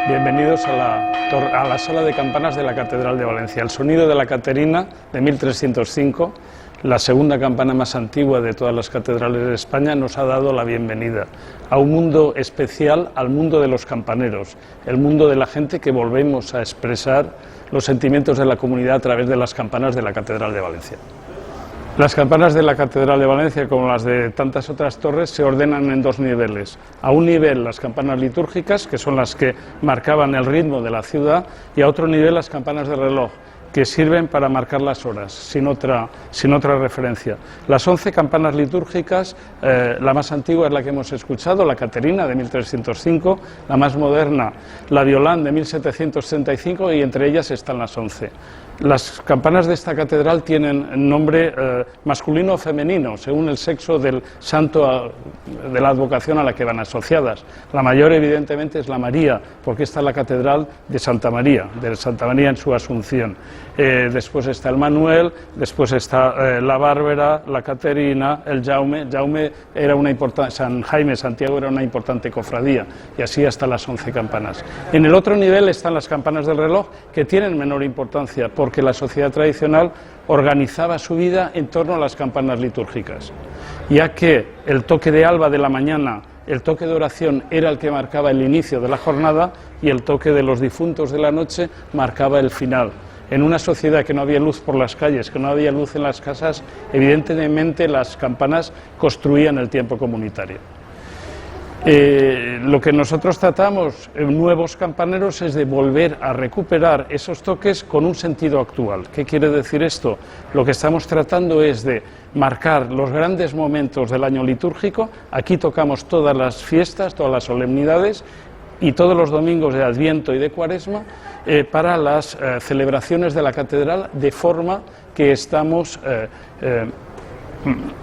Bienvenidos a la sala de campanas de la Catedral de Valencia. El sonido de la Caterina de 1305, la segunda campana más antigua de todas las catedrales de España, nos ha dado la bienvenida a un mundo especial, al mundo de los campaneros, el mundo de la gente que volvemos a expresar los sentimientos de la comunidad a través de las campanas de la Catedral de Valencia. Las campanas de la Catedral de Valencia, como las de tantas otras torres, se ordenan en dos niveles. A un nivel las campanas litúrgicas, que son las que marcaban el ritmo de la ciudad, y a otro nivel las campanas de reloj, que sirven para marcar las horas, sin otra referencia. Las 11 campanas litúrgicas, la más antigua es la que hemos escuchado, la Caterina de 1305, la más moderna, la Violán de 1765, y entre ellas están las 11. Las campanas de esta catedral tienen nombre masculino o femenino, según el sexo del santo de la advocación a la que van asociadas. La mayor, evidentemente, es la María, porque esta es la catedral de Santa María en su Asunción. Después está el Manuel, después está la Bárbara, la Caterina, el Jaume. Jaume era San Jaime, Santiago era una importante cofradía, y así hasta las 11 campanas. En el otro nivel están las campanas del reloj, que tienen menor importancia, porque la sociedad tradicional organizaba su vida en torno a las campanas litúrgicas, ya que el toque de alba de la mañana, el toque de oración era el que marcaba el inicio de la jornada, y el toque de los difuntos de la noche marcaba el final. En una sociedad que no había luz por las calles, que no había luz en las casas, evidentemente las campanas construían el tiempo comunitario. Lo que nosotros tratamos en Nuevos Campaneros es de volver a recuperar esos toques con un sentido actual. ¿Qué quiere decir esto? Lo que estamos tratando es de marcar los grandes momentos del año litúrgico. Aquí tocamos todas las fiestas, todas las solemnidades y todos los domingos de Adviento y de Cuaresma para las celebraciones de la catedral, de forma que estamos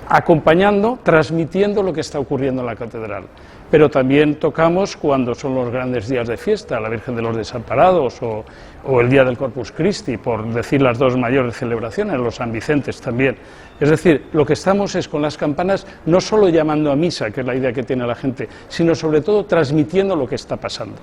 acompañando, transmitiendo lo que está ocurriendo en la catedral. Pero también tocamos cuando son los grandes días de fiesta, la Virgen de los Desamparados o el Día del Corpus Christi, por decir las dos mayores celebraciones, los San Vicentes también. Es decir, lo que estamos es con las campanas no solo llamando a misa, que es la idea que tiene la gente, sino sobre todo transmitiendo lo que está pasando.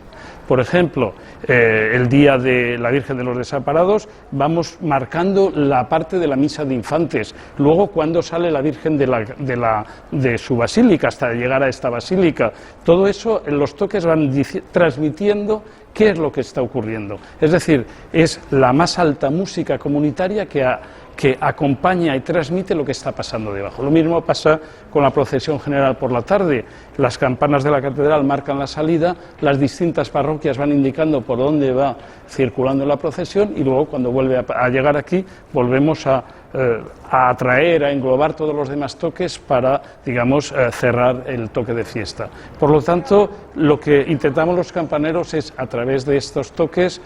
Por ejemplo, el Día de la Virgen de los Desamparados vamos marcando la parte de la misa de infantes, luego cuando sale la Virgen de su basílica hasta llegar a esta basílica. Todo eso, los toques van transmitiendo qué es lo que está ocurriendo. Es decir, es la más alta música comunitaria que acompaña y transmite lo que está pasando debajo. Lo mismo pasa con la procesión general por la tarde. Las campanas de la catedral marcan la salida, las distintas parroquias van indicando por dónde va circulando la procesión, y luego cuando vuelve a llegar aquí volvemos a atraer, a englobar todos los demás toques para, digamos, cerrar el toque de fiesta. Por lo tanto, lo que intentamos los campaneros es, a través de estos toques,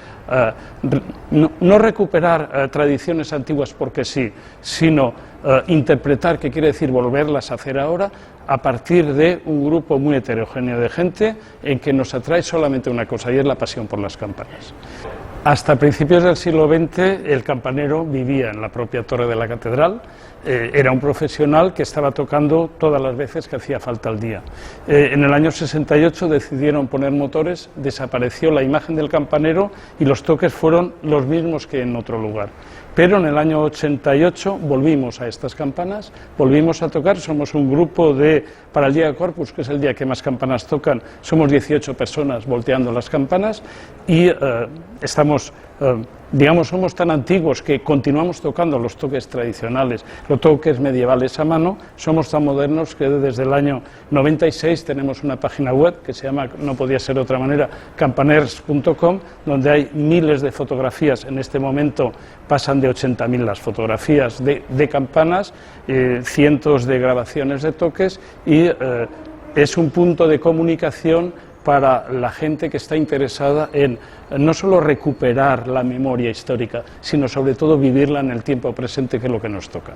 no recuperar tradiciones antiguas porque sí, sino interpretar, que quiere decir volverlas a hacer ahora, a partir de un grupo muy heterogéneo de gente en que nos atrae solamente una cosa, y es la pasión por las campanas. Hasta principios del siglo XX el campanero vivía en la propia torre de la catedral, era un profesional que estaba tocando todas las veces que hacía falta al día. En el año 68 decidieron poner motores, desapareció la imagen del campanero y los toques fueron los mismos que en otro lugar. Pero en el año 88 volvimos a estas campanas, volvimos a tocar, somos un grupo para el Día de Corpus, que es el día que más campanas tocan, somos 18 personas volteando las campanas, y somos tan antiguos que continuamos tocando los toques tradicionales, los toques medievales a mano. Somos tan modernos que desde el año 96 tenemos una página web que se llama, no podía ser de otra manera, campaners.com, donde hay miles de fotografías. En este momento pasan de 80.000 las fotografías de campanas, cientos de grabaciones de toques, y es un punto de comunicación para la gente que está interesada en no solo recuperar la memoria histórica, sino sobre todo vivirla en el tiempo presente, que es lo que nos toca.